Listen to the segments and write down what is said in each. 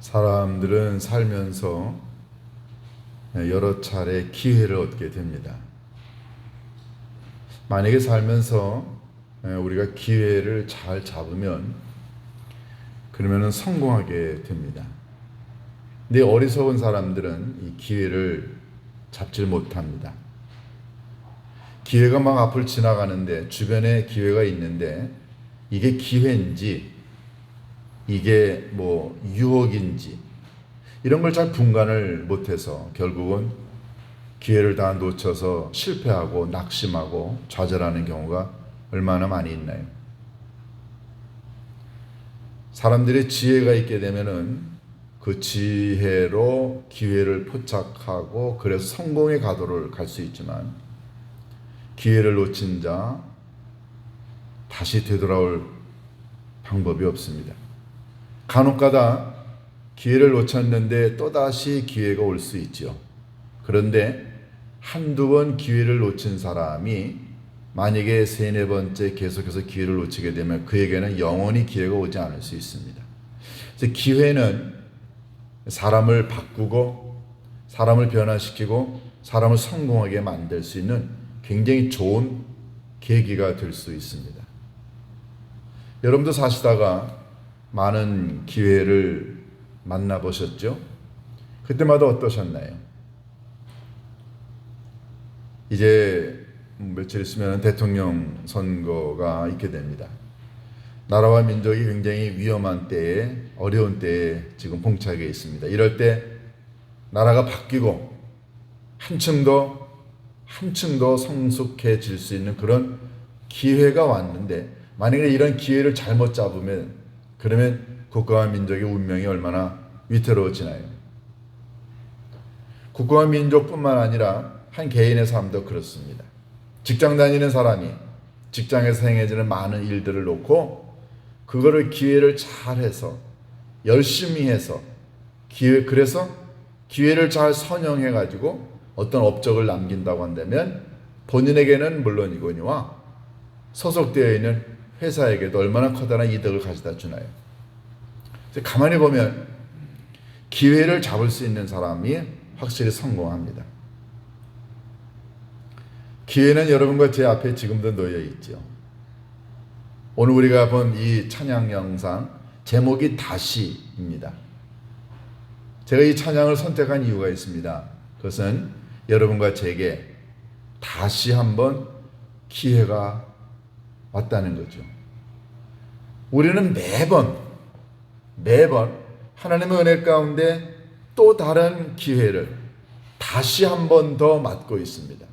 사람들은 살면서 여러 차례 기회를 얻게 됩니다. 만약에 살면서 우리가 기회를 잘 잡으면 그러면 성공하게 됩니다. 근데 어리석은 사람들은 이 기회를 잡질 못합니다. 기회가 막 앞을 지나가는데 주변에 기회가 있는데 이게 기회인지 이게 유혹인지 이런 걸 잘 분간을 못해서 결국은 기회를 다 놓쳐서 실패하고 낙심하고 좌절하는 경우가 얼마나 많이 있나요? 사람들이 지혜가 있게 되면은 그 지혜로 기회를 포착하고 그래서 성공의 가도를 갈 수 있지만 기회를 놓친 자 다시 되돌아올 방법이 없습니다. 간혹가다 기회를 놓쳤는데 또다시 기회가 올 수 있죠. 그런데 한두 번 기회를 놓친 사람이 만약에 세네 번째 계속해서 기회를 놓치게 되면 그에게는 영원히 기회가 오지 않을 수 있습니다. 그래서 기회는 사람을 바꾸고 사람을 변화시키고 사람을 성공하게 만들 수 있는 굉장히 좋은 계기가 될 수 있습니다. 여러분도 사시다가 많은 기회를 만나보셨죠? 그때마다 어떠셨나요? 이제 며칠 있으면 대통령 선거가 있게 됩니다. 나라와 민족이 굉장히 위험한 때에 어려운 때에 지금 봉착해 있습니다. 이럴 때 나라가 바뀌고 한층 더 성숙해질 수 있는 그런 기회가 왔는데 만약에 이런 기회를 잘못 잡으면 그러면 국가와 민족의 운명이 얼마나 위태로워지나요? 국가와 민족뿐만 아니라 한 개인의 삶도 그렇습니다. 직장 다니는 사람이 직장에서 행해지는 많은 일들을 놓고 그거를 기회를 잘해서 열심히 해서 그래서 기회를 잘 선용해 가지고 어떤 업적을 남긴다고 한다면 본인에게는 물론이거니와 소속되어 있는 회사에게도 얼마나 커다란 이득을 가져다 주나요? 가만히 보면 기회를 잡을 수 있는 사람이 확실히 성공합니다. 기회는 여러분과 제 앞에 지금도 놓여 있죠. 오늘 우리가 본 이 찬양 영상 제목이 다시입니다. 제가 이 찬양을 선택한 이유가 있습니다. 그것은 여러분과 제게 다시 한번 기회가 왔다는 거죠. 우리는 매번 하나님의 은혜 가운데 또 다른 기회를 다시 한 번 더 맞고 있습니다.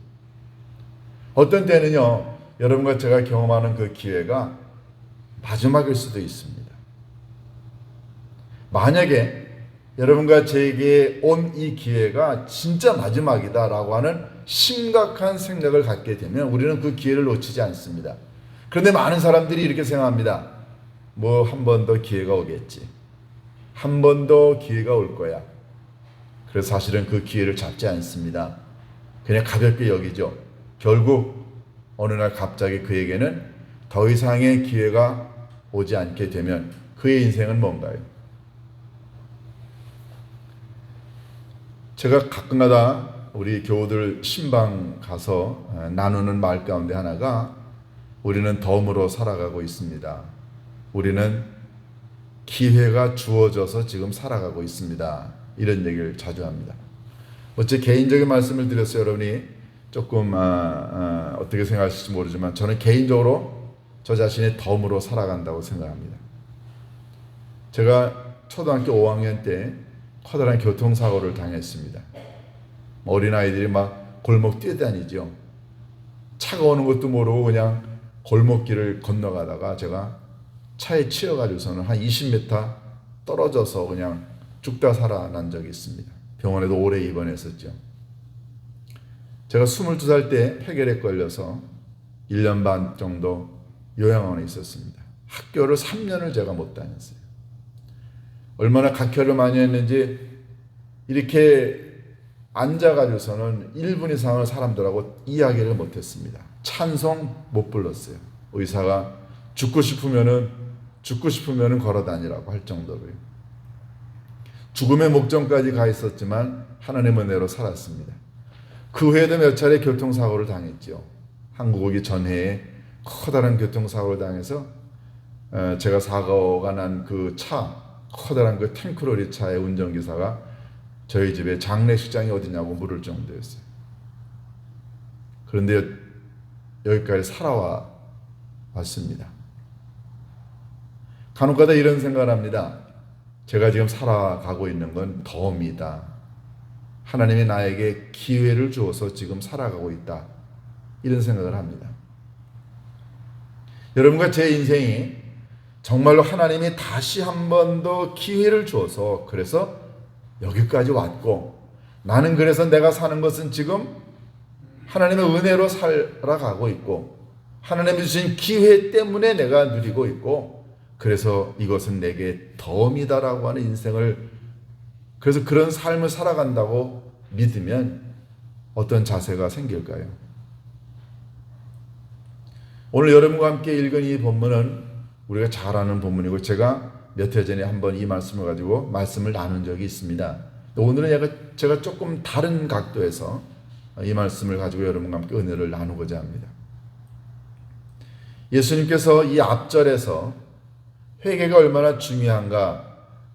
어떤 때는요, 여러분과 제가 경험하는 그 기회가 마지막일 수도 있습니다. 만약에 여러분과 제게 온 이 기회가 진짜 마지막이다라고 하는 심각한 생각을 갖게 되면 우리는 그 기회를 놓치지 않습니다. 그런데 많은 사람들이 이렇게 생각합니다. 한 번 더 기회가 오겠지. 한 번 더 기회가 올 거야. 그래서 사실은 그 기회를 잡지 않습니다. 그냥 가볍게 여기죠. 결국 어느 날 갑자기 그에게는 더 이상의 기회가 오지 않게 되면 그의 인생은 뭔가요? 제가 가끔가다 우리 교우들 신방 가서 나누는 말 가운데 하나가 우리는 덤으로 살아가고 있습니다. 우리는 기회가 주어져서 지금 살아가고 있습니다. 이런 얘기를 자주 합니다. 제 개인적인 말씀을 드렸어요. 여러분이 조금 어떻게 생각하실지 모르지만 저는 개인적으로 저 자신의 덤으로 살아간다고 생각합니다. 제가 초등학교 5학년 때 커다란 교통사고를 당했습니다. 어린아이들이 막 골목 뛰어다니죠. 차가 오는 것도 모르고 그냥 골목길을 건너가다가 제가 차에 치여가지고서는 한 20m 떨어져서 그냥 죽다 살아난 적이 있습니다. 병원에도 오래 입원했었죠. 제가 22살 때 폐결에 걸려서 1년 반 정도 요양원에 있었습니다. 학교를 3년을 제가 못 다녔어요. 얼마나 각혈을 많이 했는지 이렇게 앉아가지고서는 1분 이상을 사람들하고 이야기를 못했습니다. 찬송 못 불렀어요. 의사가 죽고 싶으면은 걸어 다니라고 할 정도로요. 죽음의 목전까지 가 있었지만 하나님 은혜로 살았습니다. 그 후에도 몇 차례 교통사고를 당했죠. 한국 오기 전해에 커다란 교통사고를 당해서 제가 사고가 난 그 차, 커다란 그 탱크로리 차의 운전기사가 저희 집에 장례식장이 어디냐고 물을 정도였어요. 그런데 여기까지 살아왔습니다. 간혹가다 이런 생각을 합니다. 제가 지금 살아가고 있는 건 덕이다. 하나님이 나에게 기회를 주어서 지금 살아가고 있다. 이런 생각을 합니다. 여러분과 제 인생이 정말로 하나님이 다시 한 번 더 기회를 주어서 그래서 여기까지 왔고, 나는 그래서 내가 사는 것은 지금 하나님의 은혜로 살아가고 있고, 하나님이 주신 기회 때문에 내가 누리고 있고, 그래서 이것은 내게 덕이다라고 하는 인생을, 그래서 그런 삶을 살아간다고 믿으면 어떤 자세가 생길까요? 오늘 여러분과 함께 읽은 이 본문은 우리가 잘 아는 본문이고, 제가 몇 해 전에 한번 이 말씀을 가지고 말씀을 나눈 적이 있습니다. 오늘은 제가 조금 다른 각도에서 이 말씀을 가지고 여러분과 함께 은혜를 나누고자 합니다. 예수님께서 이 앞절에서 회개가 얼마나 중요한가,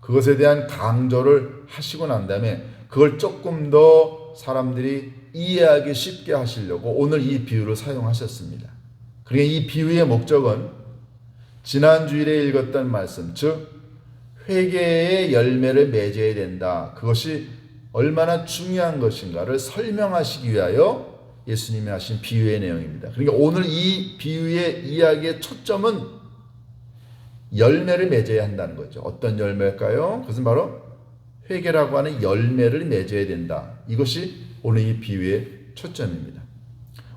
그것에 대한 강조를 하시고 난 다음에 그걸 조금 더 사람들이 이해하기 쉽게 하시려고 오늘 이 비유를 사용하셨습니다. 그러니까 이 비유의 목적은 지난 주일에 읽었던 말씀, 즉 회개의 열매를 맺어야 된다, 그것이 얼마나 중요한 것인가를 설명하시기 위하여 예수님이 하신 비유의 내용입니다. 그러니까 오늘 이 비유의 이야기의 초점은 열매를 맺어야 한다는 거죠. 어떤 열매일까요? 그것은 바로 회개라고 하는 열매를 맺어야 된다. 이것이 오늘 이 비유의 초점입니다.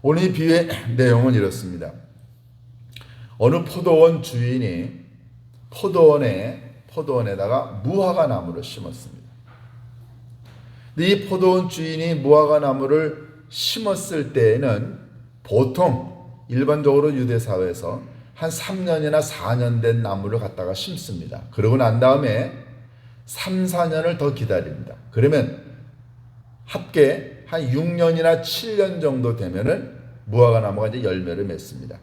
오늘 이 비유의 내용은 이렇습니다. 어느 포도원 주인이 포도원에다가 무화과 나무를 심었습니다. 근데 이 포도원 주인이 무화과 나무를 심었을 때에는 보통 일반적으로 유대 사회에서 한 3년이나 4년 된 나무를 갖다가 심습니다. 그러고 난 다음에 3, 4년을 더 기다립니다. 그러면 합계 한 6년이나 7년 정도 되면은 무화과 나무가 이제 열매를 맺습니다.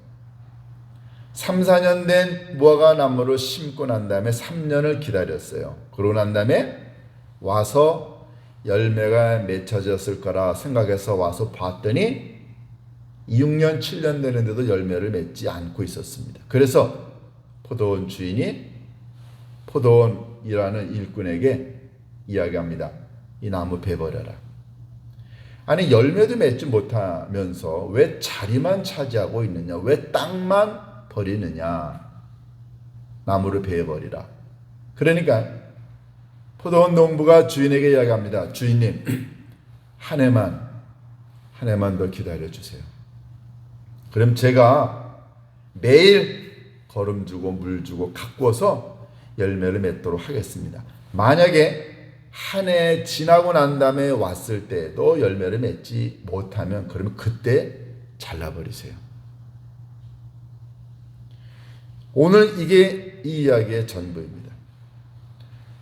3, 4년 된 무화과 나무를 심고 난 다음에 3년을 기다렸어요. 그러고 난 다음에 와서 열매가 맺혀졌을 거라 생각해서 와서 봤더니 6년, 7년 되는데도 열매를 맺지 않고 있었습니다. 그래서 포도원 주인이 포도원이라는 일꾼에게 이야기합니다. 이 나무 베버려라. 아니, 열매도 맺지 못하면서 왜 자리만 차지하고 있느냐? 왜 땅만 버리느냐? 나무를 베어버리라. 그러니까 포도원 농부가 주인에게 이야기합니다. 주인님, 한 해만 더 기다려주세요. 그럼 제가 매일 거름 주고 물 주고 가꾸어서 열매를 맺도록 하겠습니다. 만약에 한 해 지나고 난 다음에 왔을 때도 열매를 맺지 못하면 그러면 그때 잘라버리세요. 오늘 이게 이 이야기의 전부입니다.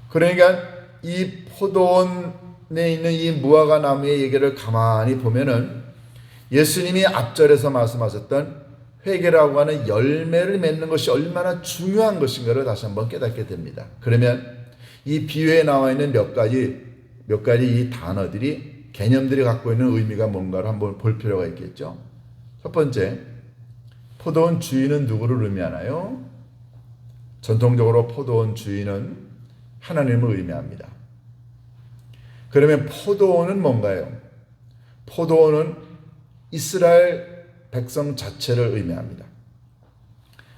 그러니까 이 포도원에 있는 이 무화과 나무의 얘기를 가만히 보면은 예수님이 앞절에서 말씀하셨던 회개라고 하는 열매를 맺는 것이 얼마나 중요한 것인가를 다시 한번 깨닫게 됩니다. 그러면 이 비유에 나와 있는 몇 가지 이 단어들이, 개념들이 갖고 있는 의미가 뭔가를 한번 볼 필요가 있겠죠. 첫 번째, 포도원 주인은 누구를 의미하나요? 전통적으로 포도원 주인은 하나님을 의미합니다. 그러면 포도원은 뭔가요? 포도원은 이스라엘 백성 자체를 의미합니다.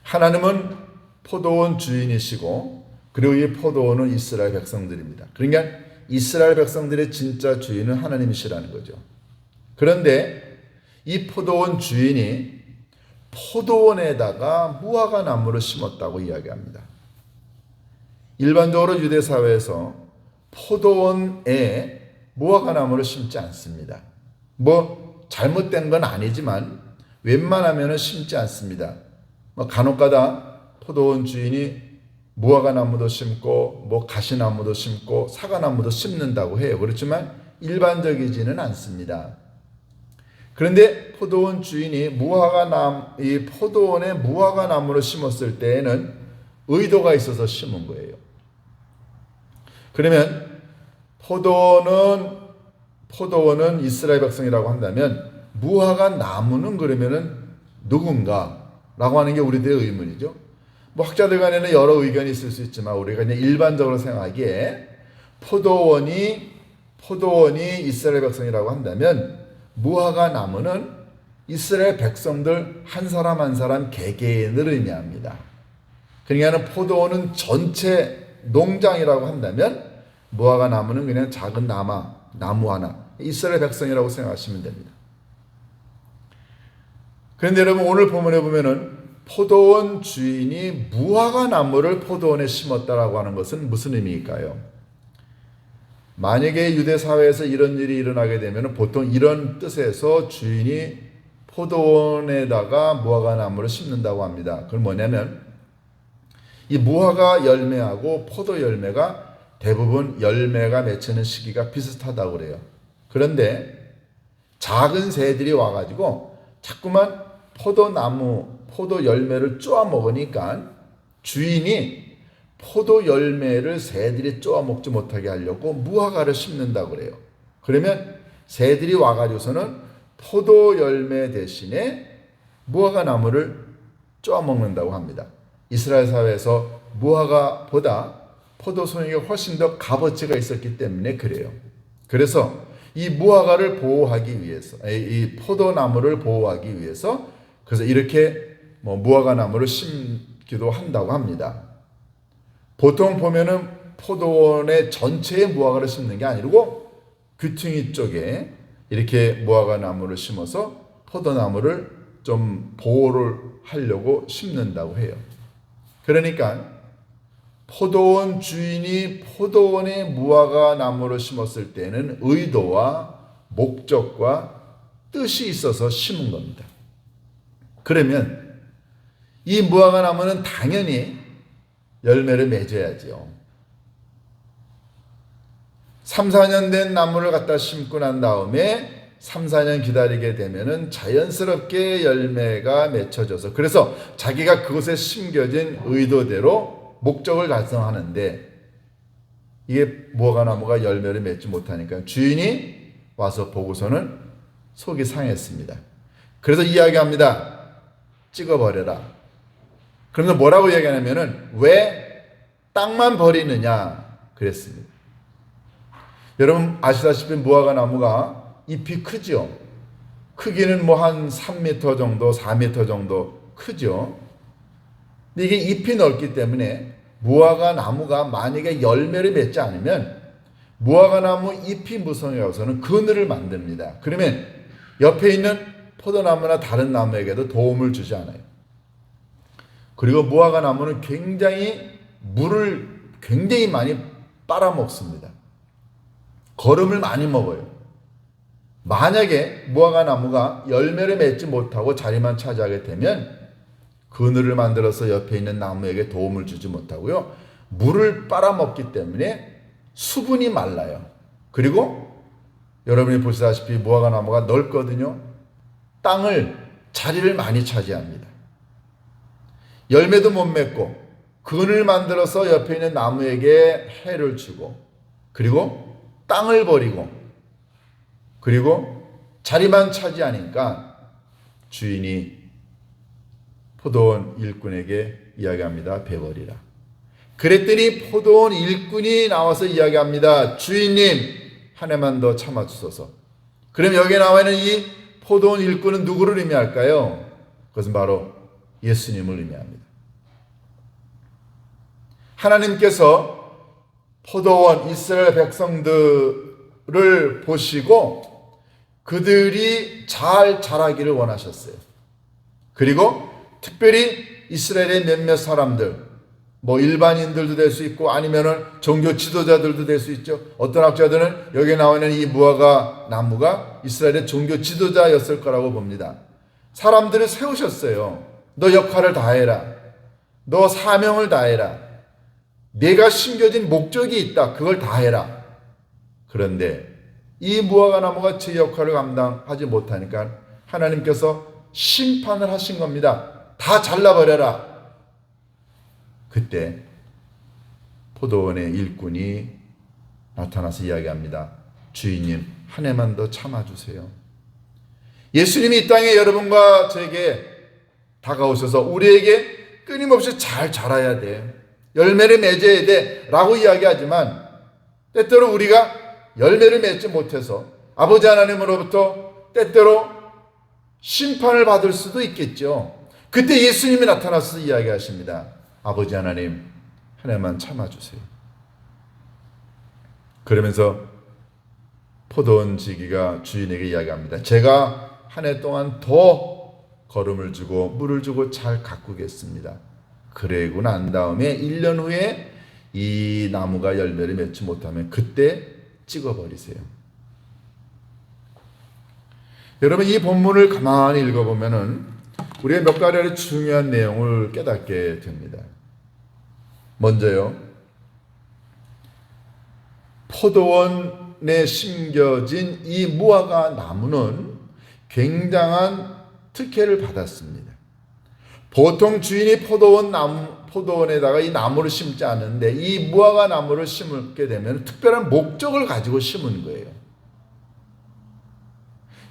하나님은 포도원 주인이시고, 그리고 이 포도원은 이스라엘 백성들입니다. 그러니까 이스라엘 백성들의 진짜 주인은 하나님이시라는 거죠. 그런데 이 포도원 주인이 포도원에다가 무화과 나무를 심었다고 이야기합니다. 일반적으로 유대 사회에서 포도원에 무화과 나무를 심지 않습니다. 잘못된 건 아니지만 웬만하면 심지 않습니다. 간혹가다 포도원 주인이 무화과 나무도 심고 뭐 가시나무도 심고 사과나무도 심는다고 해요. 그렇지만 일반적이지는 않습니다. 그런데 포도원 주인이 이 포도원에 무화과 나무를 심었을 때에는 의도가 있어서 심은 거예요. 그러면 포도원은 이스라엘 백성이라고 한다면 무화과 나무는 그러면은 누군가라고 하는 게 우리들의 의문이죠. 뭐 학자들 간에는 여러 의견이 있을 수 있지만 우리가 그냥 일반적으로 생각하기에 포도원이 이스라엘 백성이라고 한다면 무화과 나무는 이스라엘 백성들 한 사람 한 사람 개개인을 의미합니다. 그러니까 포도원은 전체 농장이라고 한다면 무화과 나무는 그냥 작은 나무 하나, 이스라엘 백성이라고 생각하시면 됩니다. 그런데 여러분 오늘 본문에 보면은 포도원 주인이 무화과 나무를 포도원에 심었다라고 하는 것은 무슨 의미일까요? 만약에 유대 사회에서 이런 일이 일어나게 되면 보통 이런 뜻에서 주인이 포도원에다가 무화과 나무를 심는다고 합니다. 그건 뭐냐면 이 무화과 열매하고 포도 열매가 대부분 열매가 맺히는 시기가 비슷하다고 그래요. 그런데 작은 새들이 와가지고 자꾸만 포도 열매를 쪼아 먹으니까 주인이 포도 열매를 새들이 쪼아 먹지 못하게 하려고 무화과를 심는다고 그래요. 그러면 새들이 와가지고서는 포도 열매 대신에 무화과 나무를 쪼아 먹는다고 합니다. 이스라엘 사회에서 무화과보다 포도송이가 훨씬 더 값어치가 있었기 때문에 그래요. 그래서 이 무화과를 보호하기 위해서, 이 포도나무를 보호하기 위해서 그래서 이렇게 무화과 나무를 심기도 한다고 합니다. 보통 보면은 포도원의 전체에 무화과를 심는 게 아니고 귀퉁이 쪽에 이렇게 무화과 나무를 심어서 포도나무를 좀 보호를 하려고 심는다고 해요. 그러니까 포도원 주인이 포도원에 무화과 나무를 심었을 때는 의도와 목적과 뜻이 있어서 심은 겁니다. 그러면 이 무화과 나무는 당연히 열매를 맺어야지요. 3, 4년 된 나무를 갖다 심고 난 다음에 3, 4년 기다리게 되면은 자연스럽게 열매가 맺혀져서 그래서 자기가 그곳에 심겨진 의도대로 목적을 달성하는데 이게 무화과 나무가 열매를 맺지 못하니까 주인이 와서 보고서는 속이 상했습니다. 그래서 이야기합니다. 찍어버려라. 그러면서 뭐라고 이야기하냐면은 왜 땅만 버리느냐 그랬습니다. 여러분 아시다시피 무화과 나무가 잎이 크죠. 크기는 뭐 한 3m 정도, 4m 정도 크죠. 근데 이게 잎이 넓기 때문에 무화과 나무가 만약에 열매를 맺지 않으면 무화과 나무 잎이 무성해서는 그늘을 만듭니다. 그러면 옆에 있는 포도나무나 다른 나무에게도 도움을 주지 않아요. 그리고 무화과 나무는 물을 굉장히 많이 빨아먹습니다. 거름을 많이 먹어요. 만약에 무화과 나무가 열매를 맺지 못하고 자리만 차지하게 되면 그늘을 만들어서 옆에 있는 나무에게 도움을 주지 못하고요. 물을 빨아먹기 때문에 수분이 말라요. 그리고 여러분이 보시다시피 무화과 나무가 넓거든요. 자리를 많이 차지합니다. 열매도 못 맺고 그늘 만들어서 옆에 있는 나무에게 해를 주고 그리고 땅을 버리고 그리고 자리만 차지하니까 주인이 포도원 일꾼에게 이야기합니다. 베버리라. 그랬더니 포도원 일꾼이 나와서 이야기합니다. 주인님 한 해만 더 참아주소서. 그럼 여기에 나와 있는 이 포도원 일꾼은 누구를 의미할까요? 그것은 바로 예수님을 의미합니다. 하나님께서 포도원 이스라엘 백성들을 보시고 그들이 잘 자라기를 원하셨어요. 그리고 특별히 이스라엘의 몇몇 사람들, 뭐 일반인들도 될 수 있고 아니면은 종교 지도자들도 될 수 있죠. 어떤 학자들은 여기에 나와 있는 이 무화과 나무가 이스라엘의 종교 지도자였을 거라고 봅니다. 사람들을 세우셨어요. 너 역할을 다해라. 너 사명을 다해라. 내가 심겨진 목적이 있다. 그걸 다 해라. 그런데 이 무화과 나무가 제 역할을 감당하지 못하니까 하나님께서 심판을 하신 겁니다. 다 잘라버려라. 그때 포도원의 일꾼이 나타나서 이야기합니다. 주인님, 한 해만 더 참아주세요. 예수님이 이 땅에 여러분과 저에게 다가오셔서 우리에게 끊임없이 잘 자라야 돼, 열매를 맺어야 돼 라고 이야기하지만 때때로 우리가 열매를 맺지 못해서 아버지 하나님으로부터 때때로 심판을 받을 수도 있겠죠. 그때 예수님이 나타나서 이야기하십니다. 아버지 하나님, 한 해만 참아주세요. 그러면서 포도원 지기가 주인에게 이야기합니다. 제가 한 해 동안 더 거름을 주고 물을 주고 잘 가꾸겠습니다. 그러고 난 다음에 1년 후에 이 나무가 열매를 맺지 못하면 그때 찍어버리세요. 여러분, 이 본문을 가만히 읽어보면은 우리가 몇 가지 중요한 내용을 깨닫게 됩니다. 먼저요, 포도원에 심겨진 이 무화과 나무는 굉장한 특혜를 받았습니다. 보통 주인이 포도원에다가 이 나무를 심지 않는데 이 무화과 나무를 심게 되면 특별한 목적을 가지고 심은 거예요.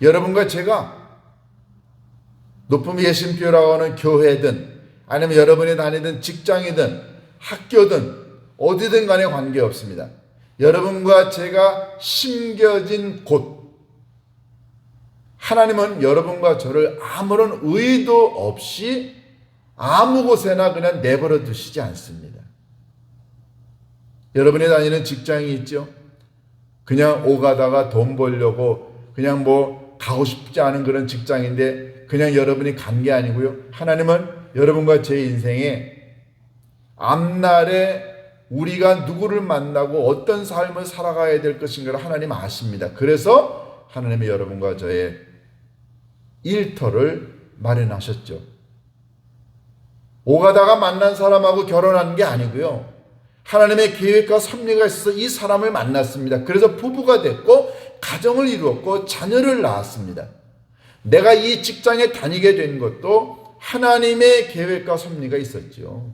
여러분과 제가 높은 예심교라고 하는 교회든 아니면 여러분이 다니던 직장이든 학교든 어디든 간에 관계없습니다. 여러분과 제가 심겨진 곳, 하나님은 여러분과 저를 아무런 의도 없이 아무 곳에나 그냥 내버려 두시지 않습니다. 여러분이 다니는 직장이 있죠? 그냥 오가다가 돈 벌려고 그냥 가고 싶지 않은 그런 직장인데 그냥 여러분이 간 게 아니고요. 하나님은 여러분과 제 인생에 앞날에 우리가 누구를 만나고 어떤 삶을 살아가야 될 것인가를 하나님 아십니다. 그래서 하나님이 여러분과 저의 일터를 마련하셨죠. 오가다가 만난 사람하고 결혼한 게 아니고요. 하나님의 계획과 섭리가 있어서 이 사람을 만났습니다. 그래서 부부가 됐고 가정을 이루었고 자녀를 낳았습니다. 내가 이 직장에 다니게 된 것도 하나님의 계획과 섭리가 있었죠.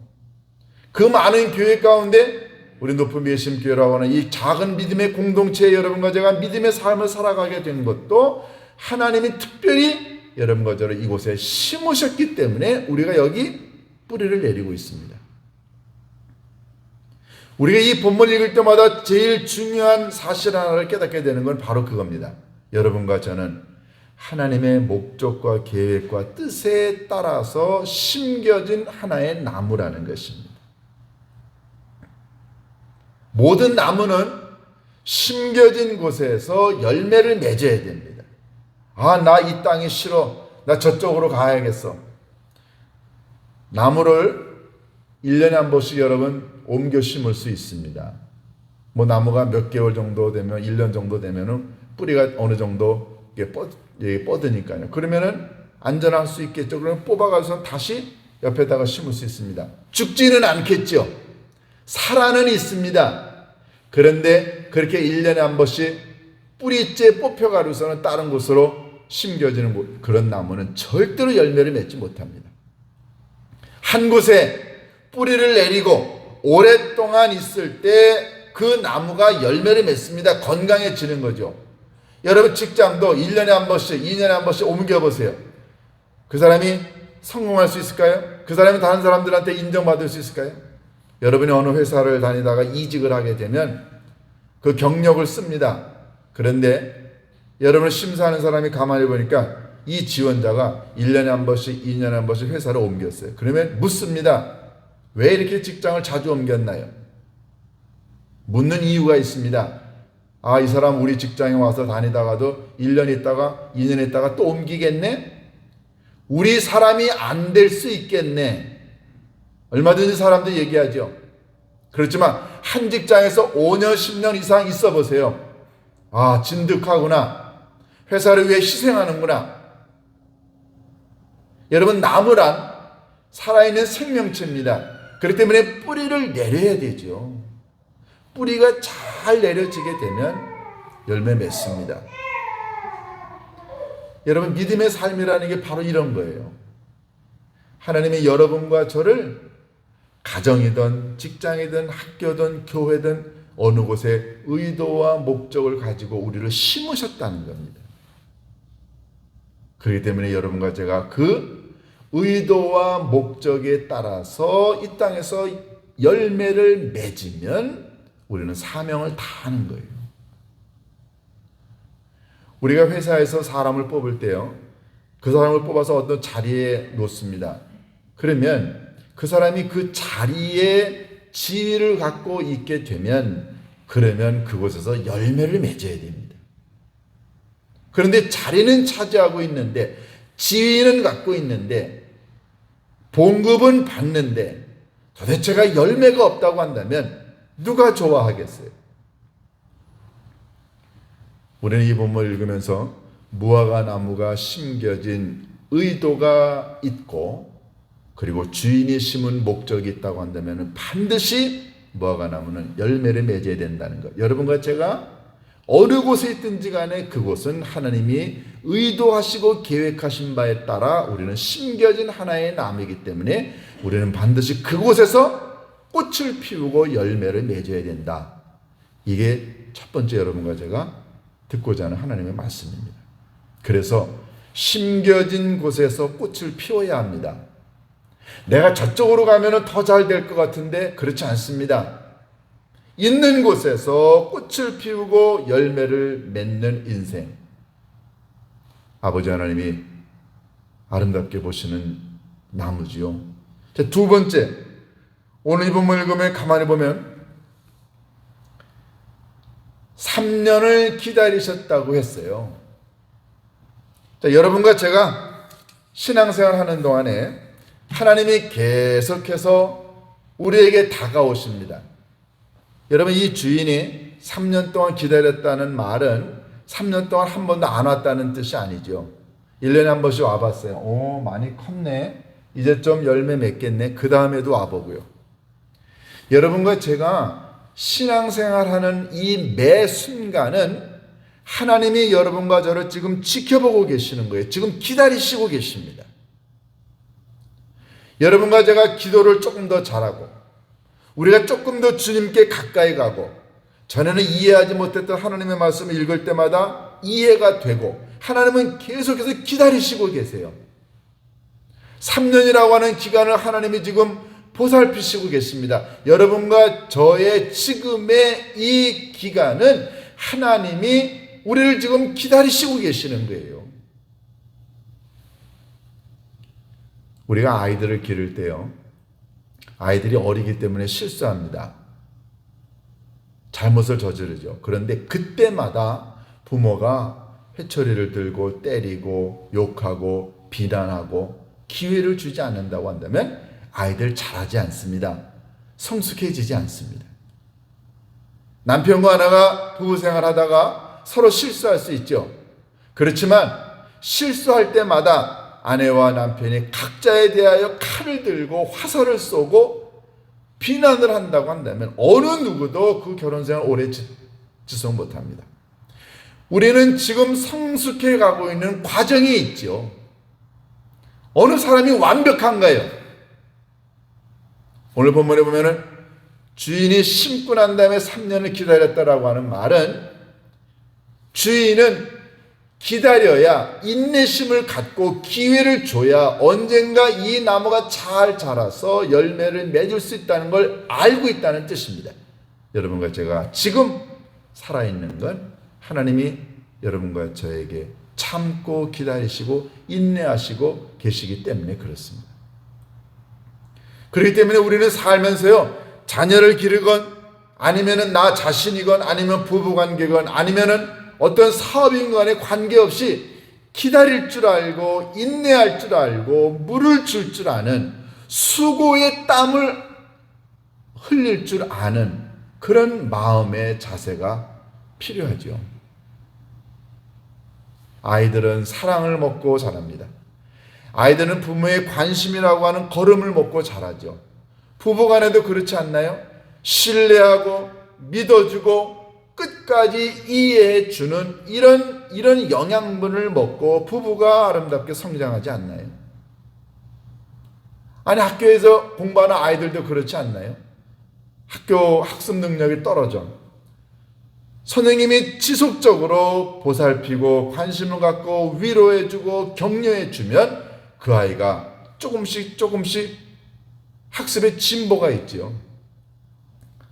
그 많은 교회 가운데 우리 높은 예심교회라고 하는 이 작은 믿음의 공동체에 여러분과 제가 믿음의 삶을 살아가게 된 것도 하나님이 특별히 여러분과 저를 이곳에 심으셨기 때문에 우리가 여기 뿌리를 내리고 있습니다. 우리가 이 본문 읽을 때마다 제일 중요한 사실 하나를 깨닫게 되는 건 바로 그겁니다. 여러분과 저는 하나님의 목적과 계획과 뜻에 따라서 심겨진 하나의 나무라는 것입니다. 모든 나무는 심겨진 곳에서 열매를 맺어야 됩니다. 나 이 땅이 싫어. 나 저쪽으로 가야겠어. 나무를 1년에 한 번씩 여러분 옮겨 심을 수 있습니다. 나무가 몇 개월 정도 되면 1년 정도 되면은 뿌리가 어느 정도 뻗으니까요. 그러면은 안전할 수 있겠죠. 그러면 뽑아가서 다시 옆에다가 심을 수 있습니다. 죽지는 않겠죠. 살아는 있습니다. 그런데 그렇게 1년에 한 번씩 뿌리째 뽑혀가려서는 다른 곳으로 심겨지는 그런 나무는 절대로 열매를 맺지 못합니다. 한 곳에 뿌리를 내리고 오랫동안 있을 때 그 나무가 열매를 맺습니다. 건강해지는 거죠. 여러분 직장도 1년에 한 번씩 2년에 한 번씩 옮겨보세요. 그 사람이 성공할 수 있을까요? 그 사람이 다른 사람들한테 인정받을 수 있을까요? 여러분이 어느 회사를 다니다가 이직을 하게 되면 그 경력을 씁니다. 그런데 여러분을 심사하는 사람이 가만히 보니까 이 지원자가 1년에 한 번씩 2년에 한 번씩 회사를 옮겼어요. 그러면 묻습니다. 왜 이렇게 직장을 자주 옮겼나요? 묻는 이유가 있습니다. 이 사람 우리 직장에 와서 다니다가도 1년 있다가 2년 있다가 또 옮기겠네? 우리 사람이 안 될 수 있겠네? 얼마든지 사람들이 얘기하죠. 그렇지만 한 직장에서 5년 10년 이상 있어 보세요. 진득하구나. 회사를 위해 희생하는구나. 여러분, 나무란 살아있는 생명체입니다. 그렇기 때문에 뿌리를 내려야 되죠. 뿌리가 잘 내려지게 되면 열매 맺습니다. 여러분, 믿음의 삶이라는 게 바로 이런 거예요. 하나님이 여러분과 저를 가정이든 직장이든 학교든 교회든 어느 곳에 의도와 목적을 가지고 우리를 심으셨다는 겁니다. 그렇기 때문에 여러분과 제가 그 의도와 목적에 따라서 이 땅에서 열매를 맺으면 우리는 사명을 다하는 거예요. 우리가 회사에서 사람을 뽑을 때요, 그 사람을 뽑아서 어떤 자리에 놓습니다. 그러면 그 사람이 그 자리에 지위를 갖고 있게 되면, 그러면 그곳에서 열매를 맺어야 됩니다. 그런데 자리는 차지하고 있는데, 지위는 갖고 있는데, 봉급은 받는데 도대체가 열매가 없다고 한다면 누가 좋아하겠어요? 우리는 이 본문을 읽으면서 무화과 나무가 심겨진 의도가 있고, 그리고 주인이 심은 목적이 있다고 한다면 반드시 무화과 나무는 열매를 맺어야 된다는 것. 여러분과 제가 어느 곳에 있든지 간에 그곳은 하나님이 의도하시고 계획하신 바에 따라 우리는 심겨진 하나의 나무이기 때문에 우리는 반드시 그곳에서 꽃을 피우고 열매를 맺어야 된다. 이게 첫 번째 여러분과 제가 듣고자 하는 하나님의 말씀입니다. 그래서 심겨진 곳에서 꽃을 피워야 합니다. 내가 저쪽으로 가면 더 잘 될 것 같은데 그렇지 않습니다. 있는 곳에서 꽃을 피우고 열매를 맺는 인생, 아버지 하나님이 아름답게 보시는 나무지요. 자, 두 번째, 오늘 이 본문 읽으면 가만히 보면 3년을 기다리셨다고 했어요. 자, 여러분과 제가 신앙생활 하는 동안에 하나님이 계속해서 우리에게 다가오십니다. 여러분, 이 주인이 3년 동안 기다렸다는 말은 3년 동안 한 번도 안 왔다는 뜻이 아니죠. 1년에 한 번씩 와봤어요. 오, 많이 컸네. 이제 좀 열매 맺겠네. 그 다음에도 와보고요. 여러분과 제가 신앙생활하는 이 매 순간은 하나님이 여러분과 저를 지금 지켜보고 계시는 거예요. 지금 기다리시고 계십니다. 여러분과 제가 기도를 조금 더 잘하고, 우리가 조금 더 주님께 가까이 가고, 전에는 이해하지 못했던 하나님의 말씀을 읽을 때마다 이해가 되고, 하나님은 계속해서 기다리시고 계세요. 3년이라고 하는 기간을 하나님이 지금 보살피시고 계십니다. 여러분과 저의 지금의 이 기간은 하나님이 우리를 지금 기다리시고 계시는 거예요. 우리가 아이들을 기를 때요, 아이들이 어리기 때문에 실수합니다. 잘못을 저지르죠. 그런데 그때마다 부모가 회초리를 들고 때리고 욕하고 비난하고 기회를 주지 않는다고 한다면 아이들 잘하지 않습니다. 성숙해지지 않습니다. 남편과 아내가 부부생활 하다가 서로 실수할 수 있죠. 그렇지만 실수할 때마다 아내와 남편이 각자에 대하여 칼을 들고 화살을 쏘고 비난을 한다고 한다면 어느 누구도 그 결혼생활 오래 지속 못합니다. 우리는 지금 성숙해 가고 있는 과정이 있죠. 어느 사람이 완벽한가요? 오늘 본문에 보면은 주인이 심고 난 다음에 3년을 기다렸다라고 하는 말은, 주인은 기다려야, 인내심을 갖고 기회를 줘야 언젠가 이 나무가 잘 자라서 열매를 맺을 수 있다는 걸 알고 있다는 뜻입니다. 여러분과 제가 지금 살아있는 건 하나님이 여러분과 저에게 참고 기다리시고 인내하시고 계시기 때문에 그렇습니다. 그렇기 때문에 우리는 살면서요, 자녀를 기르건 아니면은 나 자신이건 아니면 부부관계건 아니면은 어떤 사업인 간에 관계없이 기다릴 줄 알고 인내할 줄 알고 물을 줄 줄 아는, 수고의 땀을 흘릴 줄 아는 그런 마음의 자세가 필요하죠. 아이들은 사랑을 먹고 자랍니다. 아이들은 부모의 관심이라고 하는 걸음을 먹고 자라죠. 부부간에도 그렇지 않나요? 신뢰하고 믿어주고 끝까지 이해해주는 이런 영양분을 먹고 부부가 아름답게 성장하지 않나요? 아니, 학교에서 공부하는 아이들도 그렇지 않나요? 학교 학습 능력이 떨어져. 선생님이 지속적으로 보살피고 관심을 갖고 위로해주고 격려해주면 그 아이가 조금씩 학습에 진보가 있죠.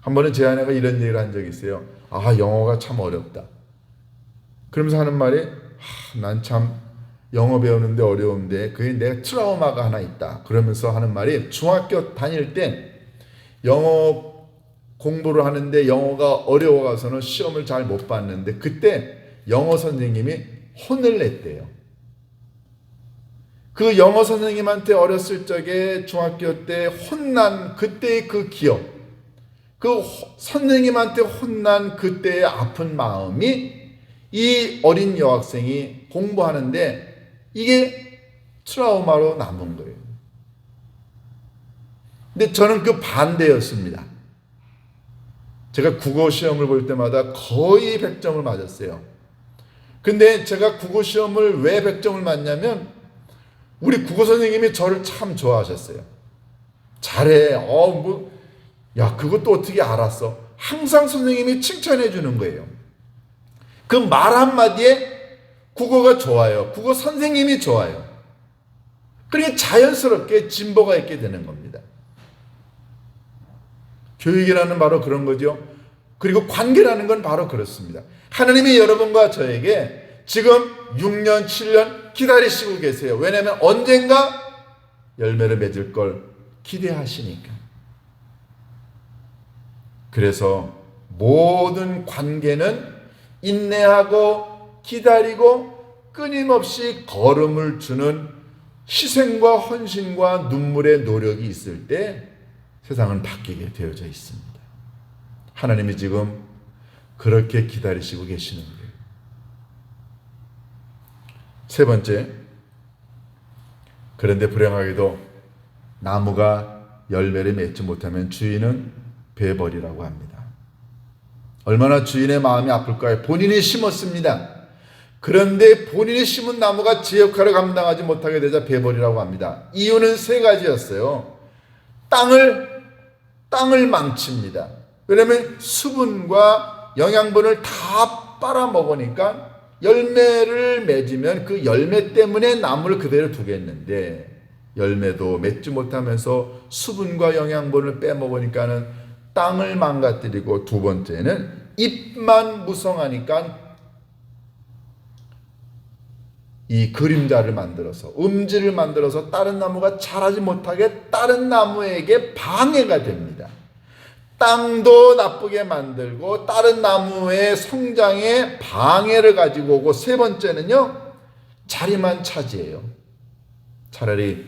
한 번은 제 아내가 이런 얘기를 한 적이 있어요. 영어가 참 어렵다. 그러면서 하는 말이, 난 참 영어 배우는데 어려운데 그게 내가 트라우마가 하나 있다. 그러면서 하는 말이, 중학교 다닐 때 영어 공부를 하는데 영어가 어려워가서는 시험을 잘 못 봤는데 그때 영어 선생님이 혼을 냈대요. 그 영어 선생님한테 어렸을 적에 중학교 때 혼난 그때의 그 기억, 그 선생님한테 혼난 그때의 아픈 마음이 이 어린 여학생이 공부하는데 이게 트라우마로 남은 거예요. 근데 저는 그 반대였습니다. 제가 국어 시험을 볼 때마다 거의 100점을 맞았어요. 근데 제가 국어 시험을 왜 100점을 맞냐면 우리 국어 선생님이 저를 참 좋아하셨어요. 잘해. 그것도 어떻게 알았어? 항상 선생님이 칭찬해 주는 거예요. 그 말 한마디에 국어가 좋아요. 국어 선생님이 좋아요. 그러니까 자연스럽게 진보가 있게 되는 겁니다. 교육이라는 바로 그런 거죠. 그리고 관계라는 건 바로 그렇습니다. 하나님이 여러분과 저에게 지금 6년, 7년 기다리시고 계세요. 왜냐하면 언젠가 열매를 맺을 걸 기대하시니까. 그래서 모든 관계는 인내하고 기다리고 끊임없이 걸음을 주는 희생과 헌신과 눈물의 노력이 있을 때 세상은 바뀌게 되어져 있습니다. 하나님이 지금 그렇게 기다리시고 계시는 거예요. 세 번째, 그런데 불행하게도 나무가 열매를 맺지 못하면 주인은 베버리라고 합니다. 얼마나 주인의 마음이 아플까요? 본인이 심었습니다. 그런데 본인이 심은 나무가 제 역할을 감당하지 못하게 되자 베버리라고 합니다. 이유는 세 가지였어요. 땅을 망칩니다. 왜냐하면 수분과 영양분을 다 빨아먹으니까 열매를 맺으면 그 열매 때문에 나무를 그대로 두겠는데 열매도 맺지 못하면서 수분과 영양분을 빼먹으니까는 땅을 망가뜨리고, 두 번째는 잎만 무성하니까 이 그림자를 만들어서 음지를 만들어서 다른 나무가 자라지 못하게 다른 나무에게 방해가 됩니다. 땅도 나쁘게 만들고 다른 나무의 성장에 방해를 가지고 오고, 세 번째는요, 자리만 차지해요. 차라리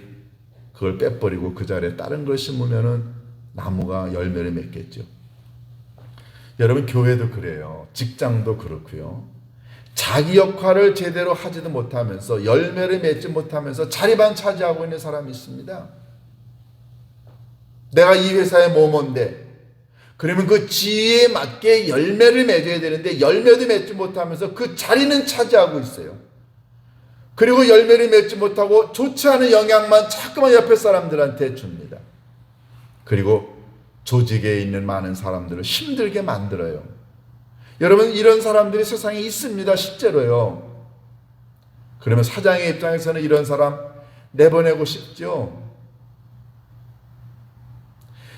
그걸 빼버리고 그 자리에 다른 걸 심으면은 나무가 열매를 맺겠죠. 여러분, 교회도 그래요. 직장도 그렇고요. 자기 역할을 제대로 하지도 못하면서 열매를 맺지 못하면서 자리만 차지하고 있는 사람이 있습니다. 내가 이 회사의 모모인데 그러면 그 지위에 맞게 열매를 맺어야 되는데 열매도 맺지 못하면서 그 자리는 차지하고 있어요. 그리고 열매를 맺지 못하고 좋지 않은 영향만 자꾸만 옆에 사람들한테 줍니다. 그리고 조직에 있는 많은 사람들을 힘들게 만들어요. 여러분, 이런 사람들이 세상에 있습니다. 실제로요. 그러면 사장의 입장에서는 이런 사람 내보내고 싶죠.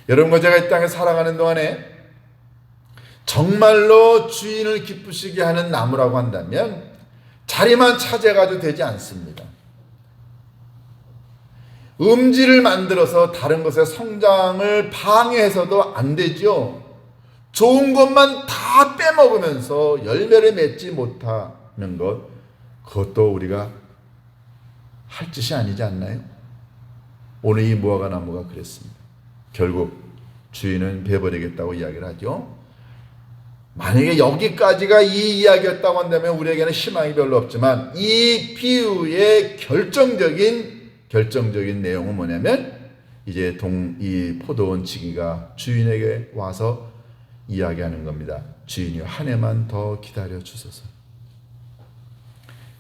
여러분과 제가 이 땅에 살아가는 동안에 정말로 주인을 기쁘시게 하는 나무라고 한다면 자리만 차지해가지고 되지 않습니다. 음지를 만들어서 다른 것의 성장을 방해해서도 안 되죠. 좋은 것만 다 빼먹으면서 열매를 맺지 못하는 것, 그것도 우리가 할 짓이 아니지 않나요? 오늘 이 무화과 나무가 그랬습니다. 결국 주인은 베버리겠다고 이야기를 하죠. 만약에 여기까지가 이 이야기였다고 한다면 우리에게는 희망이 별로 없지만 이 비유의 결정적인 내용은 뭐냐면 이제 이 포도원 지기가 주인에게 와서 이야기하는 겁니다. 주인이여, 한 해만 더 기다려 주소서.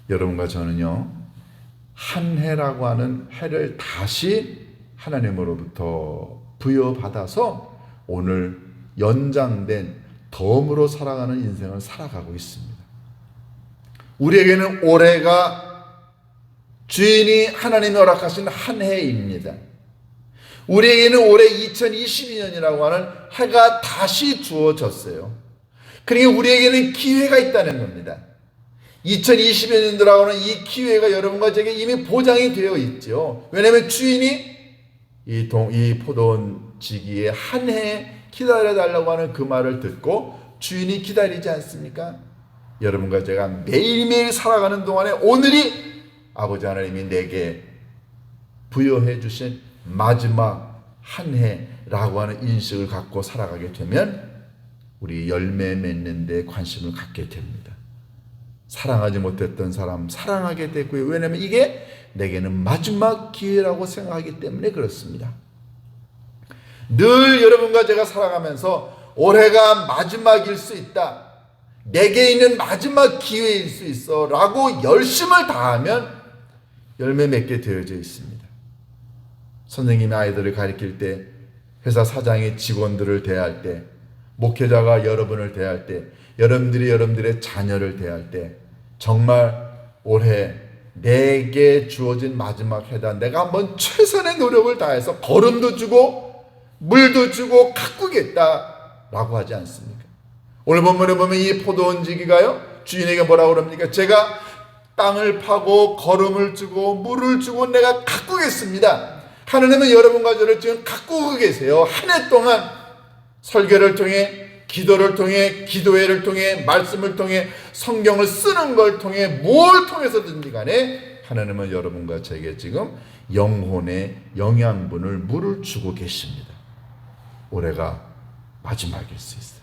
여러분과 저는요, 한 해라고 하는 해를 다시 하나님으로부터 부여받아서 오늘 연장된 덤으로 살아가는 인생을 살아가고 있습니다. 우리에게는 올해가 주인이 하나님이 허락하신 한 해입니다. 우리에게는 올해 2022년이라고 하는 해가 다시 주어졌어요. 그러니까 우리에게는 기회가 있다는 겁니다. 2020년도라고 하는 이 기회가 여러분과 제게 이미 보장이 되어 있죠. 왜냐하면 주인이 이 포도원 지기에 한 해 기다려달라고 하는 그 말을 듣고 주인이 기다리지 않습니까? 여러분과 제가 매일매일 살아가는 동안에 오늘이 아버지 하나님이 내게 부여해 주신 마지막 한 해라고 하는 인식을 갖고 살아가게 되면 우리 열매 맺는 데 관심을 갖게 됩니다. 사랑하지 못했던 사람 사랑하게 되고요. 왜냐하면 이게 내게는 마지막 기회라고 생각하기 때문에 그렇습니다. 늘 여러분과 제가 살아가면서 올해가 마지막일 수 있다, 내게 있는 마지막 기회일 수 있어 라고 열심을 다하면 열매 맺게 되어져 있습니다. 선생님이 아이들을 가르칠 때, 회사 사장이 직원들을 대할 때, 목회자가 여러분을 대할 때, 여러분들이 여러분들의 자녀를 대할 때, 정말 올해 내게 주어진 마지막 해다, 내가 한번 최선의 노력을 다해서 걸음도 주고 물도 주고 가꾸겠다 라고 하지 않습니까? 오늘 본문에 보면 이 포도원 지기가요, 주인에게 뭐라고 그럽니까? 제가 땅을 파고 걸음을 주고 물을 주고 내가 가꾸겠습니다. 하나님은 여러분과 저를 지금 가꾸고 계세요. 한 해 동안 설교를 통해, 기도를 통해, 기도회를 통해, 말씀을 통해, 성경을 쓰는 걸 통해, 뭘 통해서든지 간에 하나님은 여러분과 제게 지금 영혼의 영양분을, 물을 주고 계십니다. 올해가 마지막일 수 있어요.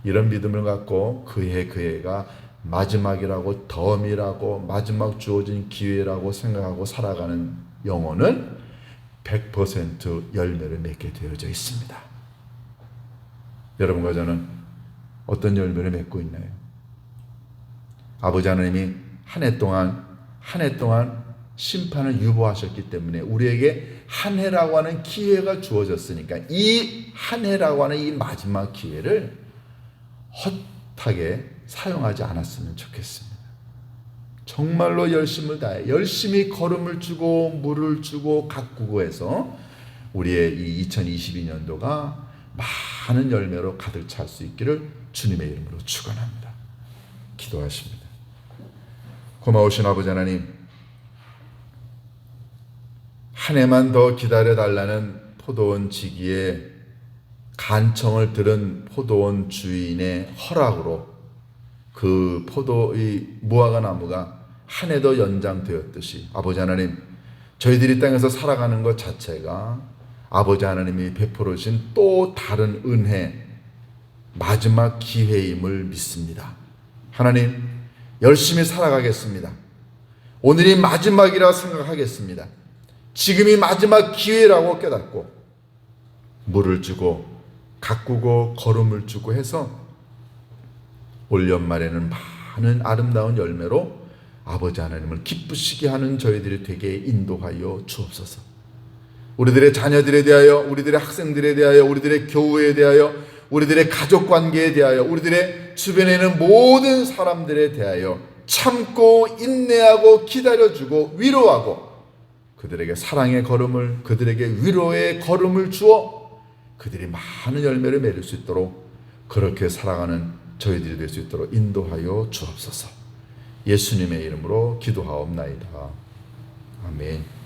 이런 믿음을 갖고 그 해가 마지막이라고, 덤이라고, 마지막 주어진 기회라고 생각하고 살아가는 영혼은 100% 열매를 맺게 되어져 있습니다. 여러분과 저는 어떤 열매를 맺고 있나요? 아버지 하나님이 한 해 동안 심판을 유보하셨기 때문에 우리에게 한 해라고 하는 기회가 주어졌으니까 이 한 해라고 하는 이 마지막 기회를 헛하게 사용하지 않았으면 좋겠습니다. 정말로 열심을 다해 열심히 걸음을 주고 물을 주고 가꾸고 해서 우리의 이 2022년도가 많은 열매로 가득 찰 수 있기를 주님의 이름으로 축원합니다. 기도하십니다. 고마우신 아버지 하나님, 한 해만 더 기다려달라는 포도원 지기의 간청을 들은 포도원 주인의 허락으로 그 포도의 무화과 나무가 한 해 더 연장되었듯이 아버지 하나님, 저희들이 땅에서 살아가는 것 자체가 아버지 하나님이 베풀어 주신 또 다른 은혜, 마지막 기회임을 믿습니다. 하나님, 열심히 살아가겠습니다. 오늘이 마지막이라 생각하겠습니다. 지금이 마지막 기회라고 깨닫고 물을 주고 가꾸고 걸음을 주고 해서 올 연말에는 많은 아름다운 열매로 아버지 하나님을 기쁘시게 하는 저희들이 되게 인도하여 주옵소서. 우리들의 자녀들에 대하여, 우리들의 학생들에 대하여, 우리들의 교우에 대하여, 우리들의 가족관계에 대하여, 우리들의 주변에 있는 모든 사람들에 대하여 참고 인내하고 기다려주고 위로하고 그들에게 사랑의 걸음을, 그들에게 위로의 걸음을 주어 그들이 많은 열매를 맺을 수 있도록, 그렇게 살아가는 저희들이 될 수 있도록 인도하여 주옵소서. 예수님의 이름으로 기도하옵나이다. 아멘.